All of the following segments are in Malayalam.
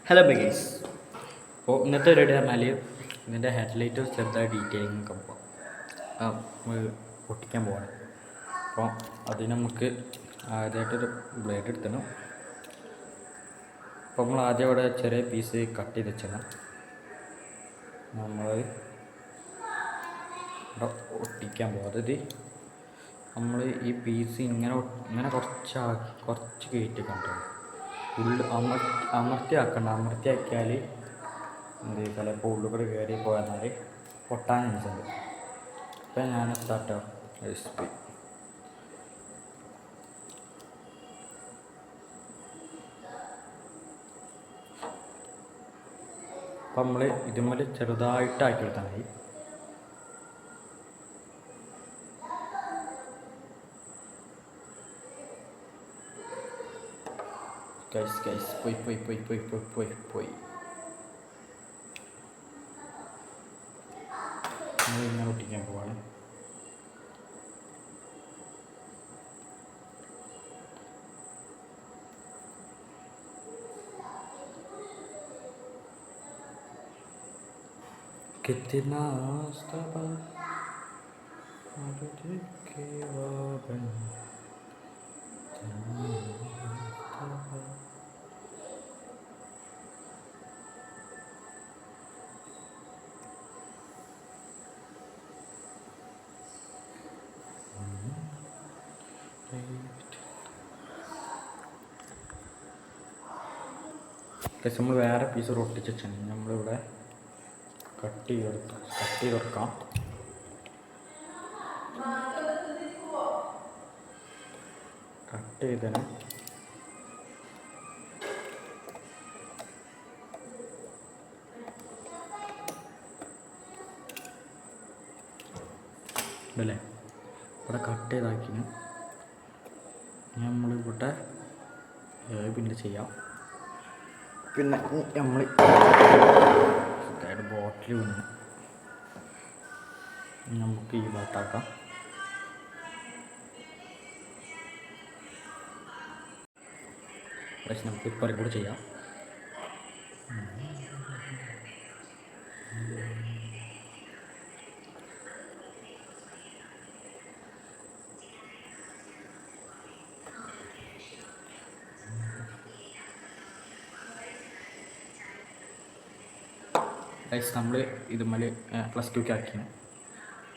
Hello beggars. അപ്പോൾ ഇന്നത്തെ പരിപാടി പറഞ്ഞാൽ ഇതിൻ്റെ ഹെഡ്ലൈറ്റ് ചെറുതായി ഡീറ്റെയിലിംഗ് ഒക്കെ പൊട്ടിക്കാൻ പോവാണ്. അപ്പോൾ അതിന് നമുക്ക് ആദ്യമായിട്ടൊരു ബ്ലേഡ് എടുക്കണം. അപ്പോൾ നമ്മൾ ആദ്യം ഇവിടെ ചെറിയ പീസ് കട്ട് ചെയ്ത് വെച്ചാൽ നമ്മൾ ഇവിടെ ഒട്ടിക്കാൻ പോകും. അതായത് നമ്മൾ ഈ പീസ് ഇങ്ങനെ കുറച്ച് കയറ്റി കണ്ടു അമർത്തി ആക്കണ്ട. അമർത്തി ആക്കിയാൽ എന്ത് ചിലപ്പോൾ ഉള്ളുകൂടെ കയറി പോയെന്നാൽ പൊട്ടാൻ ചാൻസുണ്ട്. ഇപ്പം ഞാൻ സ്റ്റാർട്ടോ റെസിപ്പി അപ്പം നമ്മൾ ഇതുമ്മൽ ചെറുതായിട്ടാക്കി എടുത്താൽ മതി. ഗൈസ് പോയി നമ്മളിങ്ങനെ ഒട്ടിക്കാൻ പോവാണ്. कितना നമ്മൾ വേറെ പീസ് ഒട്ടിച്ച് വെച്ചാൽ നമ്മളിവിടെ കട്ട് ചെയ്തെടുക്കാം. കട്ട് ചെയ്തതിന് ഇതല്ലേ ഇവിടെ കട്ട് ചെയ്താക്കിന് നമ്മളിവിടെ പിന്നെ ചെയ്യാം. പിന്നെ നമ്മൾ ബോട്ടിൽ വീണ് നമുക്ക് ഈ ഭാഗത്താക്കാം. പക്ഷെ നമുക്ക് ഇപ്പോൾ കൂടെ ചെയ്യാം. ഗൈസ് നമ്മൾ ഇതുമ്മൽ +2 ആക്കി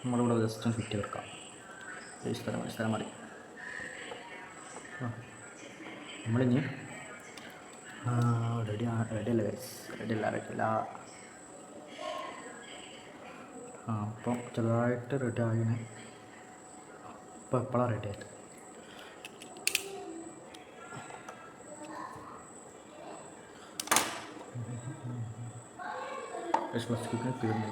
നമ്മളിവിടെ ജസ്റ്റ് ഒന്ന് ഫിറ്റ് ചെയ്തെടുക്കാം. സ്ഥലം മതി. നമ്മളിനി റെഡിയല്ല ഗൈസ്, റെഡിയല്ല. അപ്പം ചെറുതായിട്ട് റെഡി ആയിന്. അപ്പോൾ എപ്പോഴാണ് റെഡി ആയിട്ട് +2 തീർന്നു.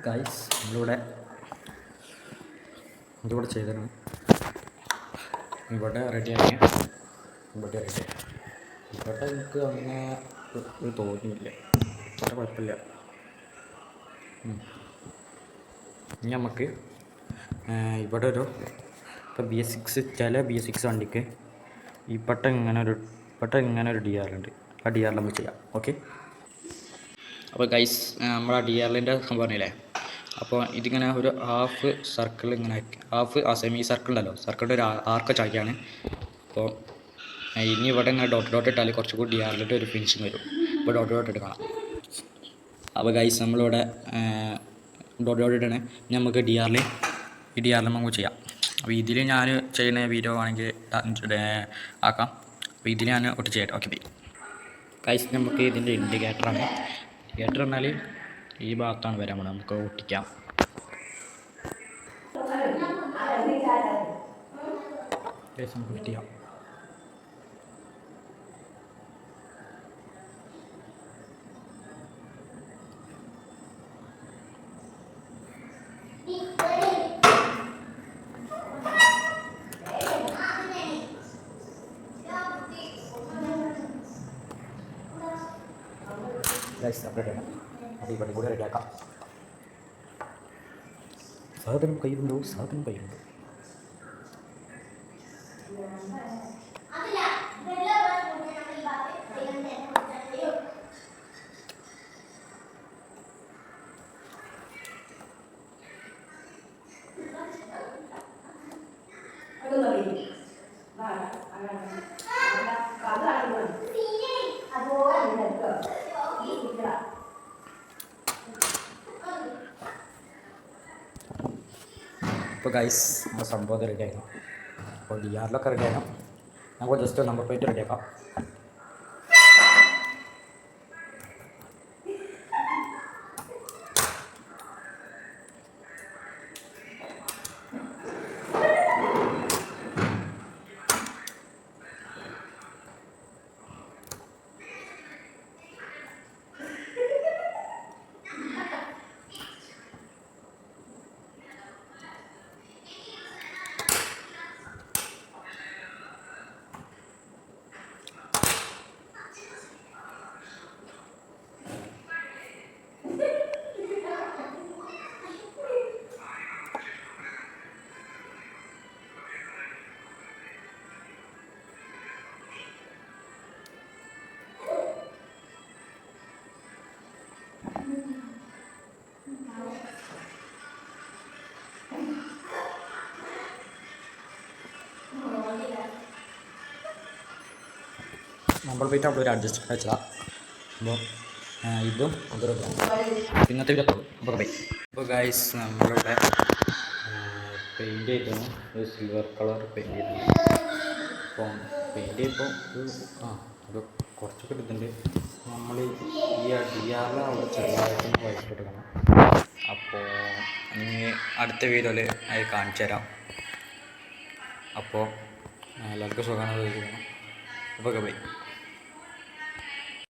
ഗൈസ് നമ്മളിവിടെ ചെയ്തിരുന്നു. ഇവിടെ റെഡിയാക്കി. ഇവിടെ എനിക്ക് അങ്ങനെ ഒരു തോന്നിയില്ല. ഇവിടെ കുഴപ്പമില്ല. ഇനി നമുക്ക് ഇവിടെ ഇപ്പോൾ ചില BS6 വണ്ടിക്ക് ഈ ഇങ്ങനെ ഒരു DRL ഉണ്ട്. ആ DRL നമുക്ക് ചെയ്യാം. ഓക്കെ. അപ്പോൾ ഗൈസ് നമ്മൾ ആ DRLൻ്റെ പറഞ്ഞില്ലേ, അപ്പോൾ ഇതിങ്ങനെ ഒരു ഹാഫ് സർക്കിൾ ഇങ്ങനെ സെമി സർക്കിൾ ഉണ്ടല്ലോ, സർക്കിളിൻ്റെ ഒരു ആർക്ക് ചാക്കിയാണ്. അപ്പോൾ ഇനി ഇവിടെ ഇങ്ങനെ ഡോട്ട് ഇട്ടാൽ കുറച്ചുകൂടി DRLൻ്റെ ഒരു ഫിനിഷിങ് വരും. ഇപ്പോൾ ഡോട്ട് ഇട്ട് കാണാം. അപ്പോൾ ഗൈസ് നമ്മളിവിടെ ഡോട്ട് ഇട്ടാണ്. നമുക്ക് DRL നമുക്ക് ചെയ്യാം. അപ്പോൾ ഇതിൽ ഞാൻ ചെയ്യുന്ന വീഡിയോ ആണെങ്കിൽ ആക്കാം. അപ്പോൾ ഇതിൽ ഞാൻ ഒട്ടിച്ച് തരാം. Okay bye guys. നമുക്ക് ഇതിൻ്റെ ഇൻഡിക്കേറ്ററാണ്. ഇൻഡിക്കേറ്റർ എന്നാൽ ഈ ഭാഗത്താണ് വരാൻ പോകുന്നത്. നമുക്ക് ഒട്ടിക്കാം. ഗൈസ് നമുക്ക് ഫിറ്റ് ചെയ്യാം. ഗൈസ് സെപ്പറേറ്റ് ചെയ്യണം. അടിപൊളി കൂടെ റെഡിയാക്കാം. സാധനം കയ്യിലുണ്ടോ? സാധനം കയ്യിലുണ്ടോ? ഇപ്പോൾ ഗൈസ് നമ്മുടെ സംഭവം റെഡിയാക്കണം. അപ്പോൾ ഡി ആറിലൊക്കെ റെഡിയാക്കണം. നമുക്ക് ജസ്റ്റ് നമ്പർ പ്ലേറ്റ് റെഡിയാക്കാം. നമ്പർ പ്ലേറ്റ് അവിടെ ഒരു അഡ്ജസ്റ്റ് വെച്ചതാണ്. അപ്പോൾ ഇതും ഇതൊരു ഇന്നത്തെ വീഡിയോ അപ്പോൾ ബൈ. അപ്പോൾ ഗൈസ് നമ്മളിവിടെ പെയിൻറ്റ് ചെയ്തിരുന്നു. ഒരു സിൽവർ കളർ പെയിൻറ്റ് ചെയ്തിരുന്നു. അപ്പോൾ പെയിൻറ്റ് ചെയ്യുമ്പോൾ അത് കുറച്ചൊക്കെ ഇടുന്നുണ്ട്. നമ്മൾ ഈ അടിയാറിൽ അവിടെ ചെറുതായിട്ടൊന്ന് വൈറ്റ് എടുക്കണം. അപ്പോൾ ഇനി അടുത്ത വീഡിയോയിൽ അത് കാണിച്ചു തരാം. അപ്പോൾ എല്ലാവർക്കും സുഖമാണ്. അപ്പോൾ ബൈ.